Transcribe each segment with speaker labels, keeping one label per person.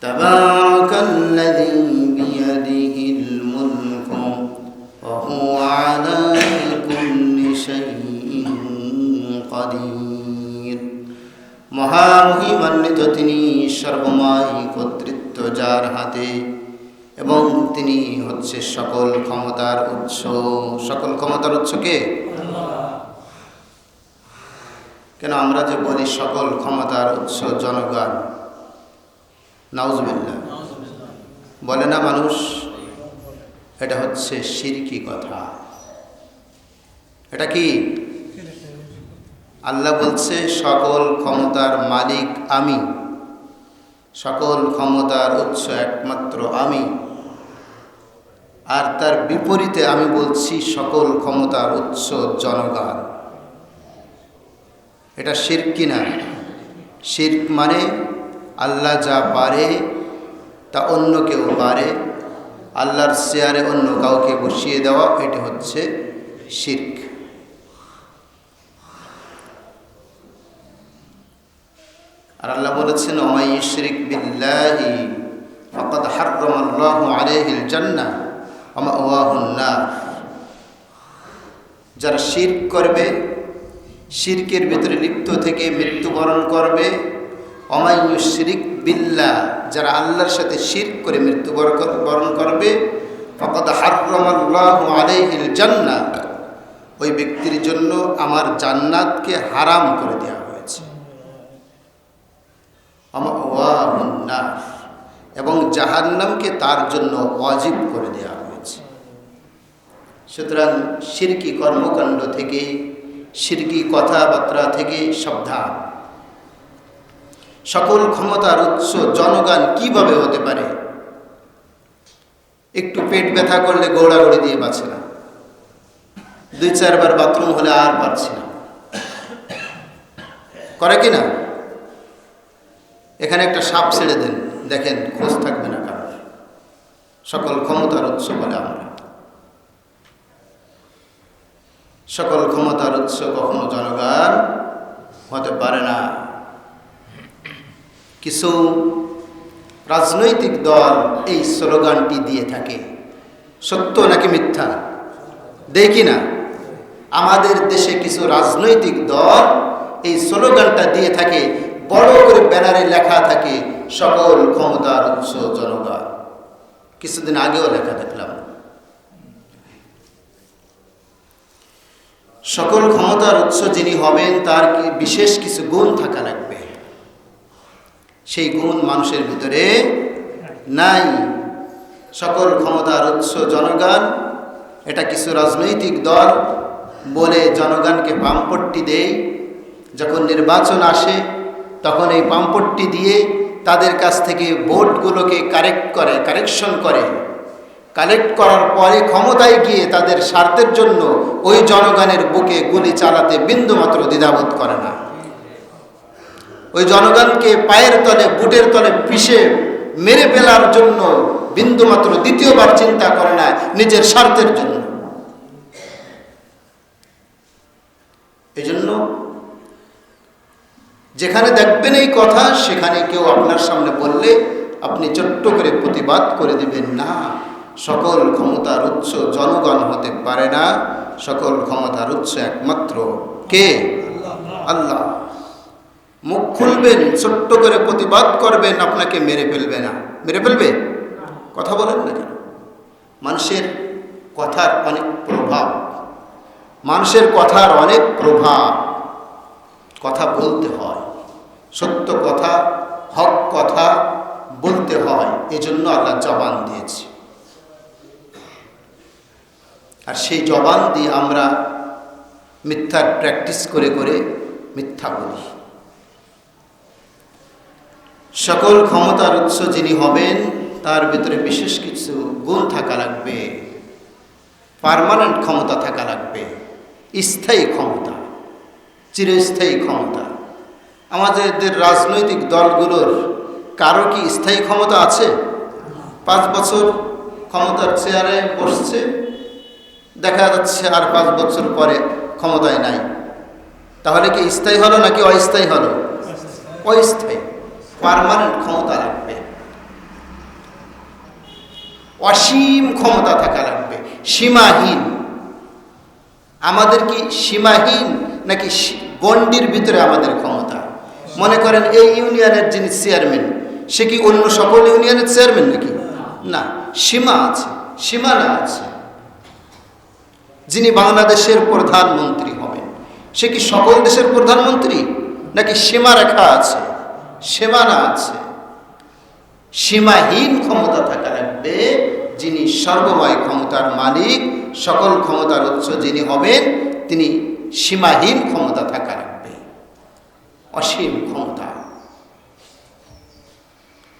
Speaker 1: তাবারাকাল্লাযী বিয়াদিহিল মুলকু ওয়া হুয়া আলা কুল্লি শাইইন কাদির। মহামহিমান্বিত তিনি, সর্বময় কর্তৃত্ব যার হাতে, এবং তিনি হচ্ছে সকল ক্ষমতার উৎস। সকল ক্ষমতার উৎস কে? কেন আমরা যে বলি সকল ক্ষমতার উৎস জনগণ, নাউজুবিল্লাহ বলে না মানুষ, এটা হচ্ছে শিরকি কথা। এটা কি? আল্লাহ বলছে সকল ক্ষমতার মালিক আমি, সকল ক্ষমতার উৎস একমাত্র আমি। আর তার বিপরীতে আমি বলছি সকল ক্ষমতার উৎস জনগণ। এটা শিরক কি না? শিরক মানে আল্লাহ যা পারে তা অন্য কেউ পারে, আল্লাহর চেয়ারে অন্য কাউকে বসিয়ে দেওয়া, এটা হচ্ছে শিরক। আর আল্লাহ বলেছেন ওয়া ইউশরিক বিল্লাহি ফাকাদ হাররামাল্লাহু আলাইহিল জান্নাহ ওয়া মাওয়াহুন নার। যারা শিরক করবে, শিরকের ভিতরে লিপ্ত থেকে মৃত্যুবরণ করবে, ওয়া ইউশরিক বিল্লাহ, যারা আল্লাহর সাথে শিরক করে মৃত্যুবরণ করবে, ফাকাদ হাররামাল্লাহু আলাইহিল জান্নাহ, ওই ব্যক্তির জন্য আমার জান্নাতকে হারাম করে দেওয়া হয়েছে। এবং জাহান্নামকে তার জন্য ওয়াজিব করে দেওয়া হয়েছে। সুতরাং শিরকি কর্মকাণ্ড থেকে, শিরকি কথাবার্তা থেকে সাবধান। সকল ক্ষমতার উৎস জনগণ কিভাবে হতে পারে? একটু পেট ব্যথা করলে গৌড়াগড়ি দিয়ে বাঁচে না, 2-4 বার বাথরুম হলে আর পারছি না, করে কি না? এখানে একটা সাপ ছেড়ে দেন, দেখেন খোঁজ থাকবে না কারোর। সকল ক্ষমতার উৎস বলে আমরা। সকল ক্ষমতার উৎস কখনো জনগণ হতে পারে না। কিছু রাজনৈতিক দল এই স্লোগানটি দিয়ে থাকে, সত্য নাকি মিথ্যা দেখি না? আমাদের দেশে কিছু রাজনৈতিক দল এই স্লোগানটা দিয়ে থাকে, বড় করে ব্যানারে লেখা থাকে সকল ক্ষমতার উৎস জনগণ। কিছুদিন আগেও লেখা দেখলাম। সকল ক্ষমতার উৎস যিনি হবেন তার বিশেষ কিছু গুণ থাকা লাগবে। সেই গুণ মানুষের ভিতরে নাই। সকল ক্ষমতার উৎস জনগণ, এটা কিছু রাজনৈতিক দল বলে জনগণকে বামপট্টি দেয়। যখন নির্বাচন আসে তখন এই বামপট্টি দিয়ে তাদের কাছ থেকে ভোটগুলোকে কারেকশন করে। কালেক্ট করার পরে ক্ষমতায় গিয়ে তাদের স্বার্থের জন্য ওই জনগণের বুকে গুলি চালাতে বিন্দুমাত্র দ্বিধাবোধ করে না। ওই জনগণকে পায়ের তলে, বুটের তলে পিষে মেরে ফেলার জন্য বিন্দুমাত্র দ্বিতীয়বার চিন্তা করে না, নিজের স্বার্থের জন্য। এই জন্য যেখানে দেখবেন এই কথা, সেখানে কেউ আপনার সামনে বললে আপনি ছোট্ট করে প্রতিবাদ করে দিবেন না। সকল ক্ষমতার উৎস জনগণ হতে পারে না। সকল ক্ষমতার উৎস একমাত্র কে? আল্লাহ। মুখ খুলবেন, ছোট্ট করে প্রতিবাদ করবেন, আপনাকে মেরে ফেলবে না। মেরে ফেলবে? কথা বলেন না কেন? মানুষের কথার অনেক প্রভাব, মানুষের কথার অনেক প্রভাব। কথা বলতে হয়, সত্য কথা, হক কথা বলতে হয়। এজন্য আল্লাহ জবান দিয়েছে। আর সেই জবান দিয়ে আমরা মিথ্যার প্র্যাকটিস করে করে মিথ্যা বলি। সকল ক্ষমতার উৎস যিনি হবেন তার ভিতরে বিশেষ কিছু গুণ থাকা লাগবে। পার্মানেন্ট ক্ষমতা থাকা লাগবে, স্থায়ী ক্ষমতা, চিরস্থায়ী ক্ষমতা। আমাদের রাজনৈতিক দলগুলোর কারো কি স্থায়ী ক্ষমতা আছে? 5 বছর ক্ষমতার চেয়ারে বসছে, দেখা যাচ্ছে আর 5 বছর পরে ক্ষমতায় নাই। তাহলে কি স্থায়ী হলো নাকি অস্থায়ী হলো? অস্থায়ী। পার্মানেন্ট ক্ষমতা লাগবে। অসীম ক্ষমতা থাকা লাগবে, সীমাহীন। আমাদের কি সীমাহীন নাকি গণ্ডির ভিতরে আমাদের ক্ষমতা? মনে করেন এই ইউনিয়নের যিনি চেয়ারম্যান, সে কি অন্য সকল ইউনিয়নের চেয়ারম্যান নাকি? না, সীমা আছে, সীমানা আছে। যিনি বাংলাদেশের প্রধানমন্ত্রী হবেন, সে কি সকল দেশের প্রধানমন্ত্রী নাকি সীমারেখা আছে, সীমানা আছে? সীমাহীন ক্ষমতা থাকা লাগবে। যিনি সর্বময় ক্ষমতার মালিক, সকল ক্ষমতার উৎস যিনি হবেন, তিনি সীমাহীন ক্ষমতা থাকা লাগবে, অসীম ক্ষমতা।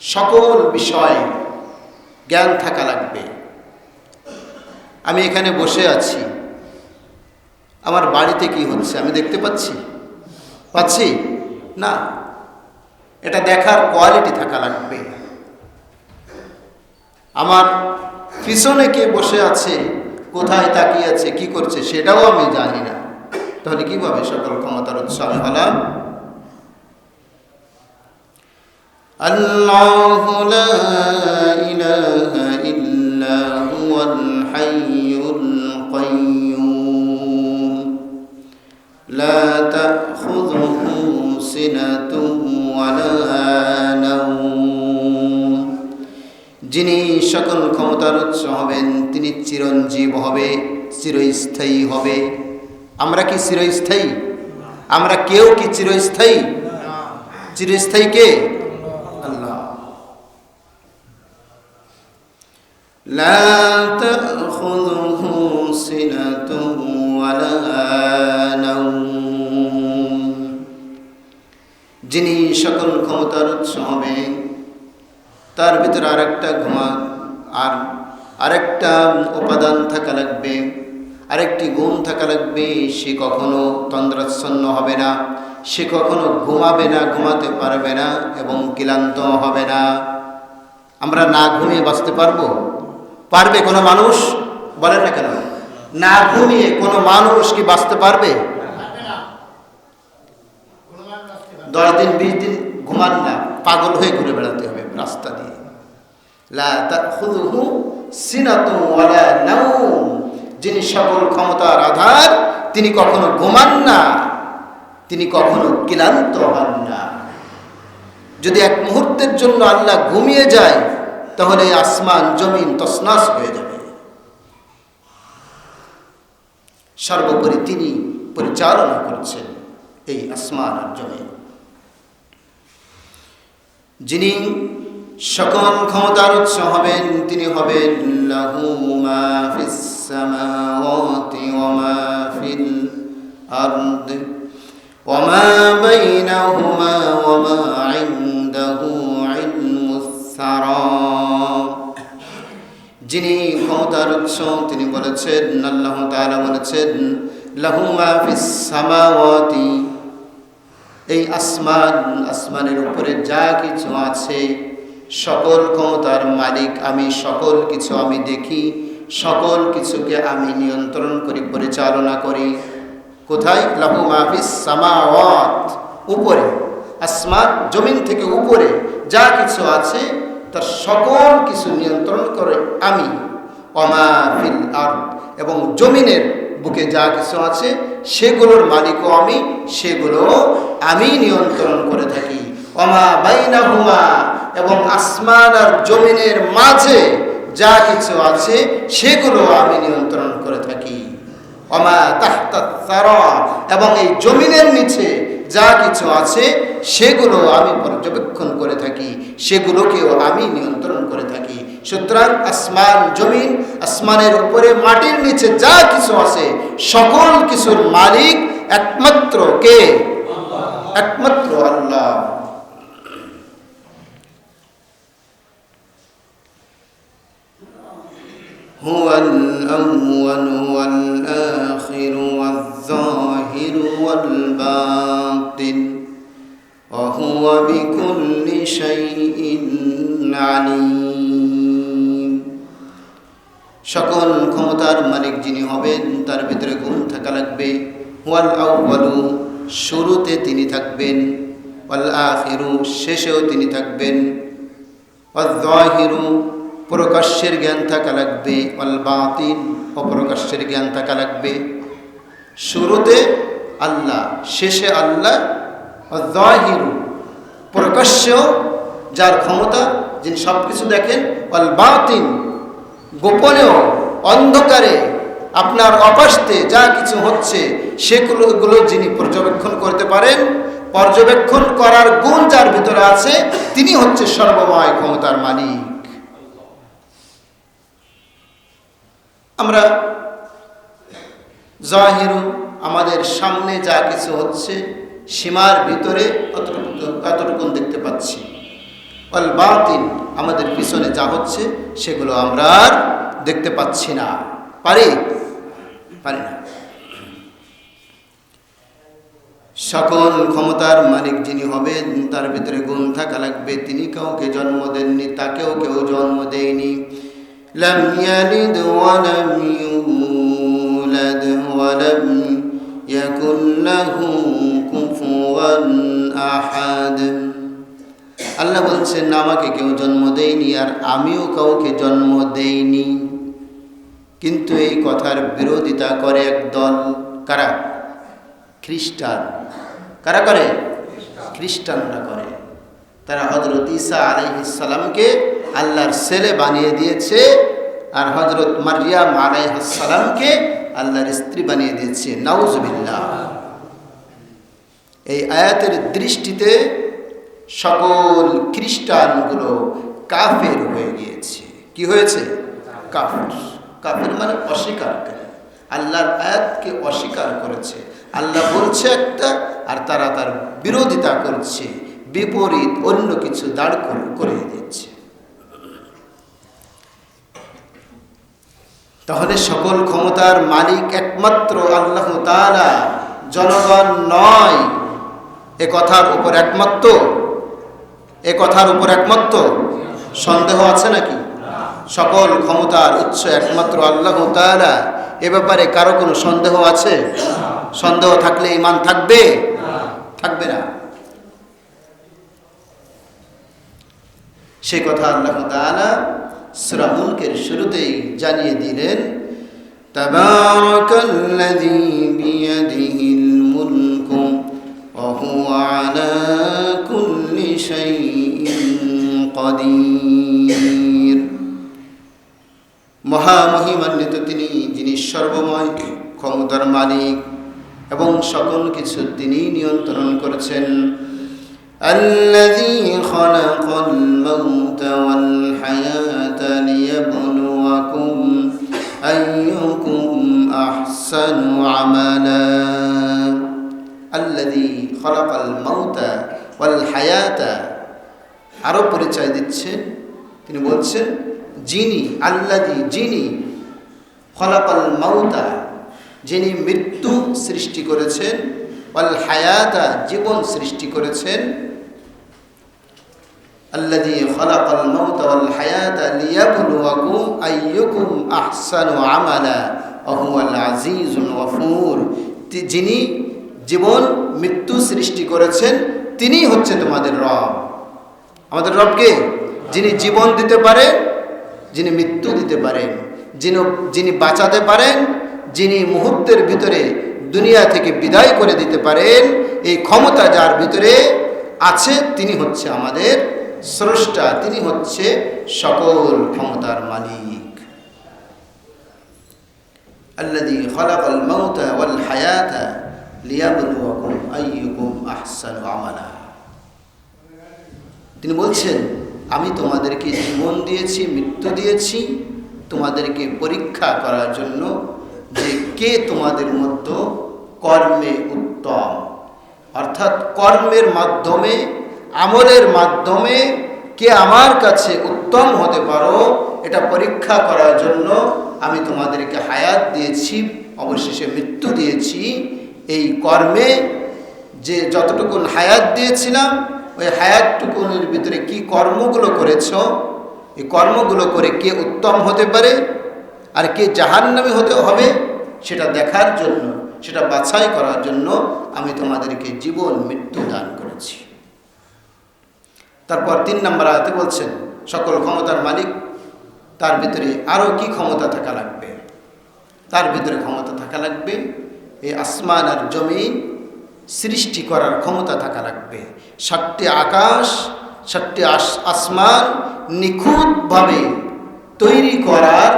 Speaker 1: সকল বিষয়ে জ্ঞান থাকা লাগবে। আমি এখানে বসে আছি, আমার বাড়িতে কি হচ্ছে আমি দেখতে পাচ্ছি না। এটা দেখার কোয়ালিটি থাকা লাগবে। আমার পিছনে কে বসে আছে, কোথায় তাকিয়ে আছে, কি করছে, সেটাও আমি জানি না। তাহলে কিভাবে সকল ক্ষমতার উৎস আমি হলাম? আল্লাহু লা ইলাহা ইল্লা হুয়াল হাইয়ুল কাইয়্যুম লা তাখুযুহু সিনাতুন ওয়া লা নাওম। যিনি সকল ক্ষমতার উৎস হবেন, তিনি চিরঞ্জীব হবে, চিরস্থায়ী হবে। আমরা কি চিরস্থায়ী? আমরা কেউ কি চিরস্থায়ী? চিরস্থায়ী কে? আল্লাহ। লা তাখুযুহু সিনাতুন ওয়া লা নাওম। যিনি সকল ক্ষমতার উৎস হবেন, তার ভিতরে আরেকটা উপাদান থাকা লাগবে, আরেকটি গুণ থাকা লাগবে। সে কখনো তন্দ্রাচ্ছন্ন হবে না, সে কখনো ঘুমাবে না, ঘুমাতে পারবে না এবং ক্লান্ত হবে না। আমরা না ঘুমিয়ে বাঁচতে পারবে কোনো মানুষ? বলেন না কেন? না ঘুমিয়ে কোনো মানুষ কি বাঁচতে পারবে? 10 দিন 20 দিন ঘুমান না, পাগল হয়ে ঘুরে বেড়াতে হবে রাস্তা দিয়ে। লা তাখুযুহু সিনাতুন ওয়া লা নাওম। যিনি সকল ক্ষমতার আধার, তিনি কখনো ঘুমান না, তিনি কখনো ক্লান্ত হন না। যদি এক মুহূর্তের জন্য আল্লাহ ঘুমিয়ে যায়, তাহলে আসমান জমিন তছনছ হয়ে যাবে। সর্বোপরি তিনি পরিচালনা করছেন এই আসমান আর জমিন। যিনি সকল ক্ষমতার উৎস হবেন, তিনি হবেন লাহু মা ফিস সামাওয়াতি ওয়া মা ফিল আরদি ওয়া মা বাইনাহুমা ওয়া মা ইনদাহু ইলমুস সারা। যিনি ক্ষমতার উৎস, তিনি বলেছেন, আল্লাহ তাআলা বলেছেন, লাহু মা ফিস সামাওয়াতি, এই আসমানের উপরে যা কিছু আছে, সকল ক্ষমতার মালিক আমি। সকল কিছু আমি দেখি, সকল কিছুকে আমি নিয়ন্ত্রণ করি, পরিচালনা করি। কোথায়? লাহু মা ফিস সামাওয়াত, উপরে, আসমান জমিন থেকে উপরে যা কিছু আছে, তার সকল কিছু নিয়ন্ত্রণ করে আমি। ওয়া মা ফিল আরদ, এবং জমিনের বুকে যা কিছু আছে সেগুলোর মালিকও আমি, সেগুলো আমি নিয়ন্ত্রণ করে থাকি। ওয়া মা বাইনাহুমা, এবং আসমান আর জমিনের মাঝে যা কিছু আছে সেগুলো আমি নিয়ন্ত্রণ করে থাকি। ওয়া মা তাহতাস সারা, এবং এই জমিনের নিচে যা কিছু আছে সেগুলো আমি পর্যবেক্ষণ করে থাকি, সেগুলোকেও আমি নিয়ন্ত্রণ করে থাকি। সুতরাং আসমান জমিন, আসমানের উপরে মাটির নিচে যা কিছু আছে, সকল কিছুর মালিক একমাত্র কে? একমাত্র আল্লাহ। হুয়াল আউয়াল ওয়াল আখির ওয়াল যাহির ওয়াল বাতিন ওয়া হুয়া বিকুল্লি শাইইন আলীম। সকল ক্ষমতার মালিক যিনি হবেন, তার ভিতরে গুণ থাকা লাগবে। হুয়াল আউয়ালু, শুরুতে তিনি থাকবেন, ওয়াল আখিরু, শেষেও তিনি থাকবেন, ওয়াল যাহিরু, প্রকাশ্যের জ্ঞান থাকা লাগবে, ওয়াল বাতিন, অপ্রকাশ্যের জ্ঞান থাকা লাগবে। শুরুতে আল্লাহ, শেষে আল্লাহ। যাহিরু, প্রকাশ্য যার ক্ষমতা, যিনি সব কিছু দেখেন। ওয়াল বাতিন, গোপনেও অন্ধকারে আপনার অপাস্তে যা কিছু হচ্ছে সেগুলো যিনি পর্যবেক্ষণ করতে পারেন, পর্যবেক্ষণ করার গুণ যার ভিতরে আছে, তিনি হচ্ছে সর্বময় ক্ষমতার মালিক। আমরা জাহিরু, আমাদের সামনে যা কিছু হচ্ছে সীমার ভিতরে অতটুকু দেখতে পাচ্ছি। ওয়াল বাতিন, আমাদের পিছনে যা হচ্ছে সেগুলো আমরা আর দেখতে পাচ্ছি না। পারি না। সকল ক্ষমতার মালিক যিনি হবেন তার ভিতরে গুণ থাকা লাগবে। তিনি কাউকে জন্ম দেননি, তাকেও কেউ জন্ম দেয়নি। লাম ইয়ালিদ ওয়া লাম ইউলাদ ওয়া লাম ইয়াকুন লাহু কুফুয়ান আহাদ। আল্লাহ বলছেন, আমাকে কেউ জন্ম দেয়নি আর আমিও কাউকে জন্ম দেইনি। কিন্তু এই কথার বিরোধিতা করে একদল। কারা? খ্রিস্টান। কারা করে? খ্রিস্টানরা করে। তারা হযরত ঈসা আলাইহিস সালামকে আল্লাহর ছেলে বানিয়ে দিয়েছে আর হযরত মারইয়াম আলাইহিস সালামকে আল্লাহর স্ত্রী বানিয়ে দিয়েছে। নাউজুবিল্লাহ। এই আয়াতের দৃষ্টিতে সকল খ্রিস্টানগুলো কাফের হয়ে গিয়েছে। কি হয়েছে? কাফের। কাফের মানে অস্বীকারকারী, আল্লাহর আয়াতকে অস্বীকার করেছে। আল্লাহ বলছে একটা আর তারা তার বিরোধিতা করছে, বিপরীত অন্য কিছু দাঁড় করে দিচ্ছে। তাহলে সকল ক্ষমতার মালিক একমাত্র আল্লাহ তাআলা, জনগণ নয়। এ কথার উপর একমত? সন্দেহ আছে নাকি? সকল ক্ষমতার উৎস একমাত্র আল্লাহ তাআলা। এ ব্যাপারে কারো কোনো সন্দেহ আছে? সন্দেহ থাকলে ঈমান থাকবে না। সে কথা আল্লাহ তাআলা সূরা মুলকের শুরুতেই জানিয়ে দিলেন, তাবারাকাল্লাযী বিয়াদিহিল মুলকু ওয়া হুয়া আলা কুল্লি শাইইন কাদির। মহামহিমান্বিত তিনি, যিনি সর্বময় ক্ষমতার মালিক এবং সকল কিছু তিনি নিয়ন্ত্রণ করেছেন। আল্লাযী খালাকাল মাউতা ওয়াল হায়াতা লিয়াবলুয়াকুম আইয়ুকুম আহসানু আমালা। আল্লাযী খালাকাল মাউতা ওয়াল হায়াতা, আরো পরিচয় দিচ্ছেন। তিনি বলছেন যিনি, আল্লাযী, যিনি, খালাকাল মাউতা, যিনি মৃত্যু সৃষ্টি করেছেন, ওয়াল হায়াতা, জীবন সৃষ্টি করেছেন। আল্লাযী খালাকাল মাউতা ওয়াল হায়াতা লিয়াবলুয়াকুম আইয়ুকুম আহসানু আমালা ওয়া হুয়াল আজিজুল গফুর। যিনি জীবন মৃত্যু সৃষ্টি করেছেন তিনিই হচ্ছে তোমাদের রব। আমাদের রবকে? যিনি জীবন দিতে পারেন, যিনি মৃত্যু দিতে পারেন, যিনি বাঁচাতে পারেন, যিনি মুহূর্তের ভিতরে দুনিয়া থেকে বিদায় করে দিতে পারেন, এই ক্ষমতা যার ভিতরে আছে তিনি হচ্ছে আমাদের স্রষ্টা, তিনি হচ্ছে সকল ক্ষমতার মালিক। আল্লাযী খালাকাল মাউতা ওয়াল হায়াতা লিয়াবলুয়াকুম আইয়ুকুম আহসানু আমালা। তিনি বলছেন আমি তোমাদেরকে জীবন দিয়েছি, মৃত্যু দিয়েছি তোমাদেরকে পরীক্ষা করার জন্য যে কে তোমাদের মধ্যে কর্মে উত্তম, অর্থাৎ কর্মের মাধ্যমে, আমলের মাধ্যমে কে আমার কাছে উত্তম হতে পারো এটা পরীক্ষা করার জন্য আমি তোমাদেরকে হায়াত দিয়েছি, অবশেষে মৃত্যু দিয়েছি। এই কর্মে যে যতটুকুন হায়াত দিয়েছিলাম ওই হায়াতটুকুনের ভিতরে কি কর্মগুলো করেছ, এই কর্মগুলো করে কে উত্তম হতে পারে আর কে জাহান্নামী হতে হবে সেটা দেখার জন্য, সেটা বাছাই করার জন্য আমি তোমাদেরকে জীবন মৃত্যু দান করেছি। তারপর 3 নম্বর আয়াতে বলছেন সকল ক্ষমতার মালিক তার ভিতরে আরও কি ক্ষমতা থাকা লাগবে? তার ভিতরে ক্ষমতা থাকা লাগবে এই আসমান আর জমিন সৃষ্টি করার ক্ষমতা থাকা লাগবে। 7টি আকাশ, 7টি আসমান নিখুঁতভাবে তৈরি করার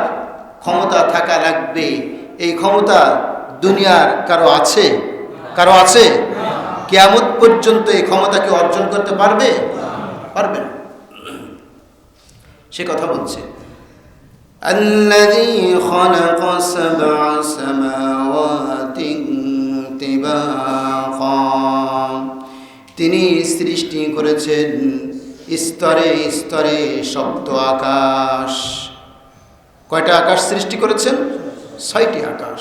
Speaker 1: ক্ষমতা থাকা লাগবে। এই ক্ষমতা দুনিয়ার কারো আছে? কারো আছে? কিয়ামত পর্যন্ত এই ক্ষমতাকে অর্জন করতে পারবে? পারবে না। সে কথা বলছে الذي خلق 7 سماوات طباقا, তিনি সৃষ্টি করেছেন স্তরে স্তরে 7 আকাশ। কয়টা আকাশ সৃষ্টি করেছেন? 6টি আকাশ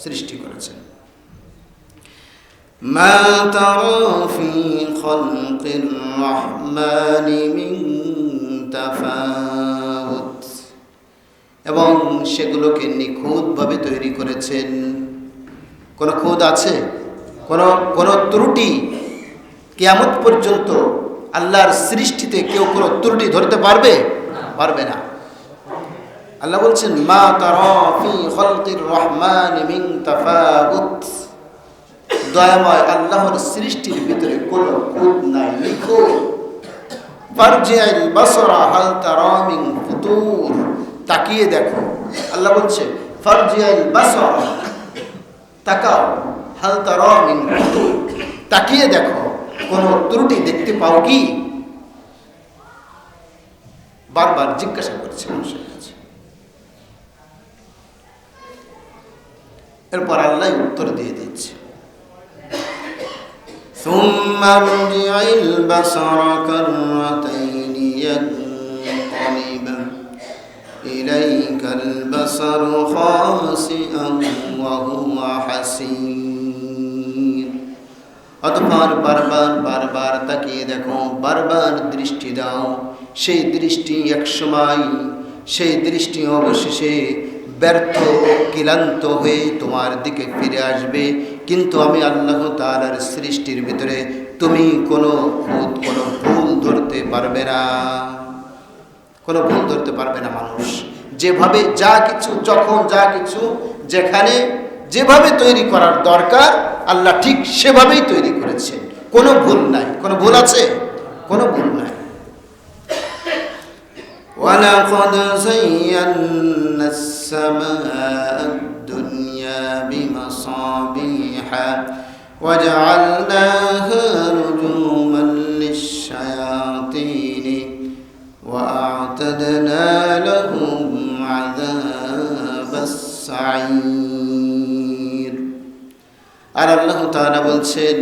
Speaker 1: সৃষ্টি করেছেন। মা তারা ফি খালকির রহমানি মিন তাফাউত, এবং সেগুলোকে নিখুঁতভাবে তৈরি করেছেন। কোনো খুঁত আছে? কোনো ত্রুটি? কিয়ামত পর্যন্ত আল্লাহর সৃষ্টিতে কেউ কোনো ত্রুটি ধরতে পারবে? পারবে না। আল্লাহ বলছেন মা তারা ফি খালকির রহমানি মিন তাফাউত, দয়াময় আল্লাহর সৃষ্টির ভিতরে কোনো খুঁত নাই, নিখুঁত। ফারজিআল বাসরা হাল তারা মিন ফুতুর, তাকিয়ে দেখো। আল্লাহ বলছে ফারজিআল বাসরা, তাকাও, হাল তারা মিন ফুতুর, তাকিয়ে দেখো কোনো ত্রুটি দেখতে পাও কি? বারবার জিজ্ঞাসা করছে মানুষের কাছে। এরপর আল্লাহ উত্তর দিয়ে দিচ্ছে ثم ارجع البصر كرتين ينقلب إليك البصر خاسئا وهو حسير, অতঃপর বারবার তাকিয়ে দেখো, বারবার দৃষ্টি দাও। সেই দৃষ্টি একসময়, সেই দৃষ্টি অবশেষে ব্যর্থ ও ক্লান্ত হয়ে তোমার দিকে ফিরে আসবে। কিন্তু আমি আল্লাহ তাআলার সৃষ্টির ভিতরে তুমি কোনো ভুল ধরতে পারবে না, কোনো ভুল ধরতে পারবে না। মানুষ যেভাবে যা কিছু, যখন যা কিছু, যেখানে যেভাবে তৈরি করার দরকার আল্লাহ ঠিক সেভাবেই তৈরি করেছে, কোনো ভুল নাই। কোনো ভুল আছে? কোনো ভুল নাই। وَلَقَدْ زَيَّنَّا السَّمَاءَ الدُّنْيَا بِمَصَابِيحَ وَجَعَلْنَاهَا رُجُومًا لِلشَّيَاطِينِ وَأَعْتَدْنَا لَهُمْ عَذَابَ السَّعِيرِ। আর আল্লাহ তাআলা বলছেন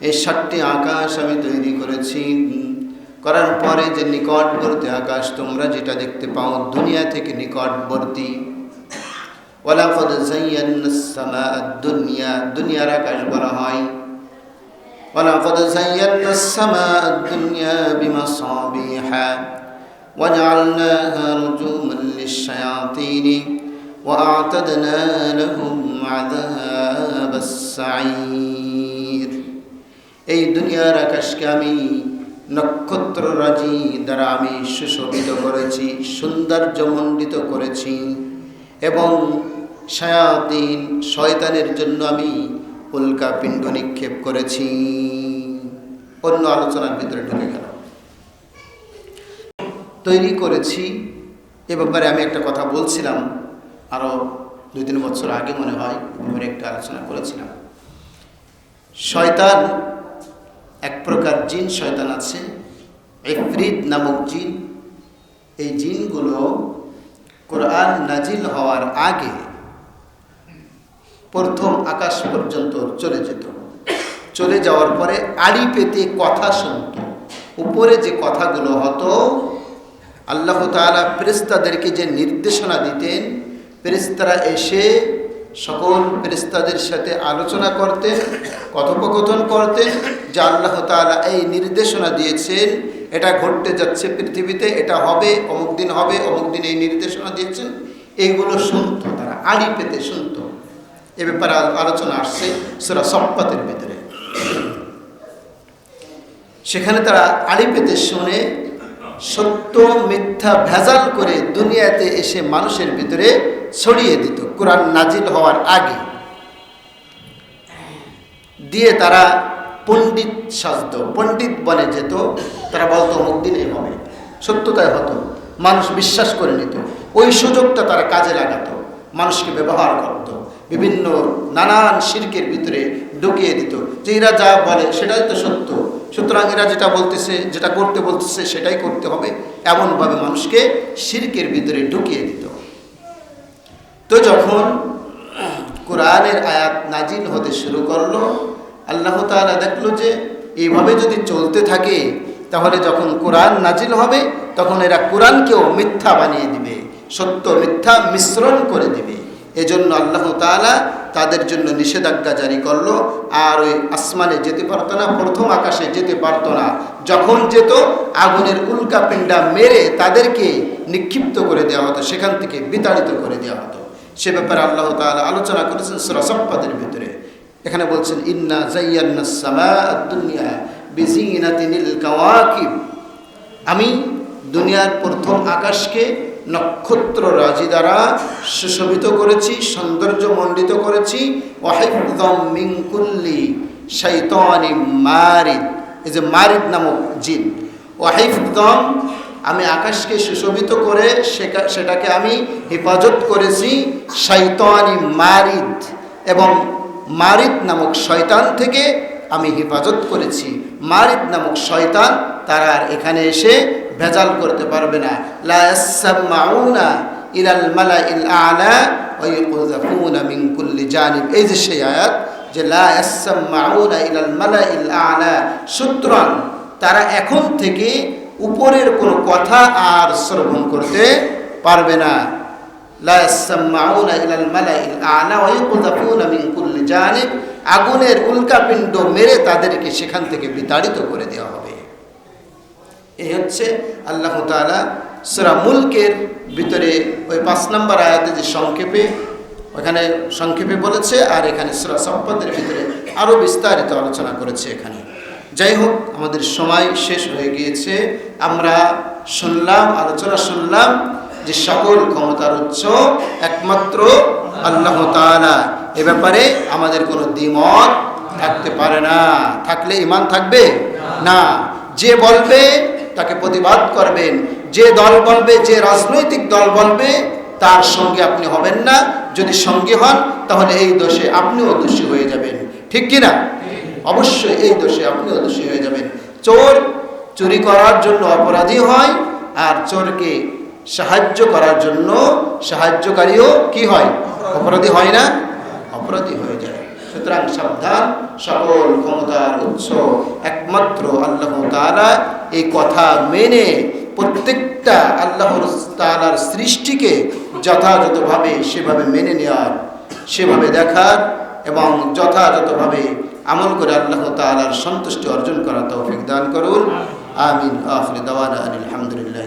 Speaker 1: এই 7টি আকাশ আমি তৈরি করেছি, করার পরে যে নিকটবর্তী আকাশ তোমরা যেটা দেখতে পাও দুনিয়া থেকে নিকটবর্তী, ওয়ালাকাদ যায়্যানাস সামাআদ দুনিয়া, দুনিয়ার আকাশ বলা হয়। ওয়ালাকাদ যায়্যানাস সামাআদ দুনিয়া বিমাসাবিহা ওয়াজআলনাহা রুজুমান লিশ-শায়াতিন ওয়া আ'তাদনা লাহুম আযাবাস সাঈর। এই দুনিয়ার আকাশকে আমি নক্ষত্ররাজি দ্বারা আমি সুশোভিত করেছি, সৌন্দর্যমণ্ডিত করেছি, এবং শায়াতিন শয়তানের জন্য আমি উল্কাপিণ্ড নিক্ষেপ করেছি। অন্য আলোচনার ভিতরে ঢুকে গেল। তৈরি করেছি এ ব্যাপারে আমি একটা কথা বলছিলাম আরও 2-3 বছর আগে মনে হয়, আমি একটা আলোচনা করেছিলাম। শয়তান এক প্রকার জিন শয়তান আছে, ইফরিত নামক জিন। এই জিনগুলো কোরআন নাজিল হওয়ার আগে প্রথম আকাশ পর্যন্ত চলে যেত। চলে যাওয়ার পরে আড়ি পেতে কথা শুনত। উপরে যে কথাগুলো হতো আল্লাহ তাআলা ফেরেশতাদেরকে যে নির্দেশনা দিতেন, ফেরেশতারা এসে সকল ফেরেশতাদের সাথে আলোচনা করতেন, কথোপকথন করতেন যে আল্লাহ তাআলা এই নির্দেশনা দিয়েছেন, এটা ঘটতে যাচ্ছে পৃথিবীতে, এটা হবে, অমুক দিন হবে, অমুক দিন এই নির্দেশনা দিয়েছেন। এইগুলো শুনত, তারা আড়ি পেতে শুনত। এ ব্যাপারে আলোচনা আসছে সূরা সফফাতের ভিতরে। সেখানে তারা আড়ি পেতে শুনে সত্য মিথ্যা ভেজাল করে দুনিয়াতে এসে মানুষের ভিতরে ছড়িয়ে দিত কোরআন নাজিল হওয়ার আগে। দিয়ে তারা পণ্ডিত সাজত, পণ্ডিত বনে যেত, তারা বলতো অমুক দিনে হবে, সত্যতাই হতো, মানুষ বিশ্বাস করে নিত। ওই সুযোগটা তারা কাজে লাগাতো, মানুষকে ব্যবহার করত, বিভিন্ন নানান শিরকের ভিতরে ঢুকিয়ে দিত যে এরা যা বলে সেটাই তো সত্য, সুতরাং এরা যেটা বলতেছে, যেটা করতে বলতেছে সেটাই করতে হবে, এমনভাবে মানুষকে শিরকের ভিতরে ঢুকিয়ে দিত। তো যখন কোরআনের আয়াত নাজিল হতে শুরু করলো, আল্লাহ তাআলা দেখলো যে এইভাবে যদি চলতে থাকে তাহলে যখন কোরআন নাজিল হবে তখন এরা কোরআনকেও মিথ্যা বানিয়ে দিবে, সত্য মিথ্যা মিশ্রণ করে দিবে। এজন্য আল্লাহ তাআলা তাদের জন্য নিষেধাজ্ঞা জারি করলো। আর ওই আসমানে যেতে পারতো না, প্রথম আকাশে যেতে পারতো না। যখন যেত আগুনের উল্কাপিণ্ডা মেরে তাদেরকে নিক্ষিপ্ত করে দেওয়া হতো, সেখান থেকে বিতাড়িত করে দেওয়া হতো। সে ব্যাপারে আল্লাহ তাআলা আলোচনা করেছেন সূরা সাফফাতের ভিতরে। এখানে বলছেন ইন্না যায়্যানাস সামাআদ দুনিয়া বিজিনাতিনিল কাওয়াকিব, আমি দুনিয়ার প্রথম আকাশকে নক্ষত্র রাজি দ্বারা সুশোভিত করেছি, সৌন্দর্যমণ্ডিত করেছি। ওয়াহিফযাম মিন কুল্লি শাইতানিম মারিদ, এই যে মারিদ নামক জিন, ওয়াহিফযাম, আমি আকাশকে সুশোভিত করে সেটাকে আমি হেফাজত করেছি শাইতানি মারিদ, এবং মারিদ নামক শয়তান থেকে আমি হেফাজত করেছি। মারিদ নামক শয়তান তারা আর এখানে এসে ভেজাল করতে পারবে না। লা ইয়াসমাউনা ইলাল মালাইল আ'লা ওয়া ইউযফুনা মিন কুল্লি জানিব, এই যে সেই আয়াত যে লা ইয়াসমাউনা ইলাল মালাইল আ'লা, সুতরাং তারা এখন থেকে উপরের কোনো কথা আর শ্রবণ করতে পারবে না। লা ইয়াসমাউনা ইলাল মালাইল আ'লা ওয়া ইউযফুনা মিন কুল্লি জানিব, আগুনের উল্কাপিণ্ড মেরে তাদেরকে সেখান থেকে বিতাড়িত করে দেওয়া হবে। এই হচ্ছে আল্লাহ তাআলা সূরা মুলকের ভিতরে ওই 5 নম্বর আয়াতে যে সংক্ষেপে, ওখানে সংক্ষেপে বলেছে, আর এখানে সূরা সাফফাতের ভিতরে আরও বিস্তারিত আলোচনা করেছে এখানে। যাই হোক, আমাদের সময় শেষ হয়ে গিয়েছে। আমরা শুনলাম, আলোচনা শুনলাম যে সকল ক্ষমতার উৎস একমাত্র আল্লাহ তাআলা। এ ব্যাপারে আমাদের কোনো দ্বিমত থাকতে পারে না। থাকলে ঈমান থাকবে না। যে বলবে তাকে প্রতিবাদ করবেন, যে দল বলবে, যে রাজনৈতিক দল বলবে তার সঙ্গে আপনি হবেন না। যদি সঙ্গী হন তাহলে এই দোষে আপনিও দোষী হয়ে যাবেন, ঠিক কি না? অবশ্যই এই দোষে আপনিও দোষী হয়ে যাবেন। চোর চুরি করার জন্য অপরাধী হয়, আর চোরকে সাহায্য করার জন্য সাহায্যকারীও কি হয়? অপরাধী হয় না? অপরাধী হয়ে যায়। সুতরাং সাবধান, সকল ক্ষমতার উৎস একমাত্র আল্লাহ তাআলা। এই কথা মেনে প্রত্যেকটা আল্লাহ তাআলার সৃষ্টিকে যথাযথভাবে সেভাবে মেনে নেওয়ার, সেভাবে দেখার এবং যথাযথভাবে আমল করে আল্লাহ তাআলার সন্তুষ্টি অর্জন করার তৌফিক দান করুন। আমিন। আখির দাওয়ানা আলহামদুলিল্লাহ।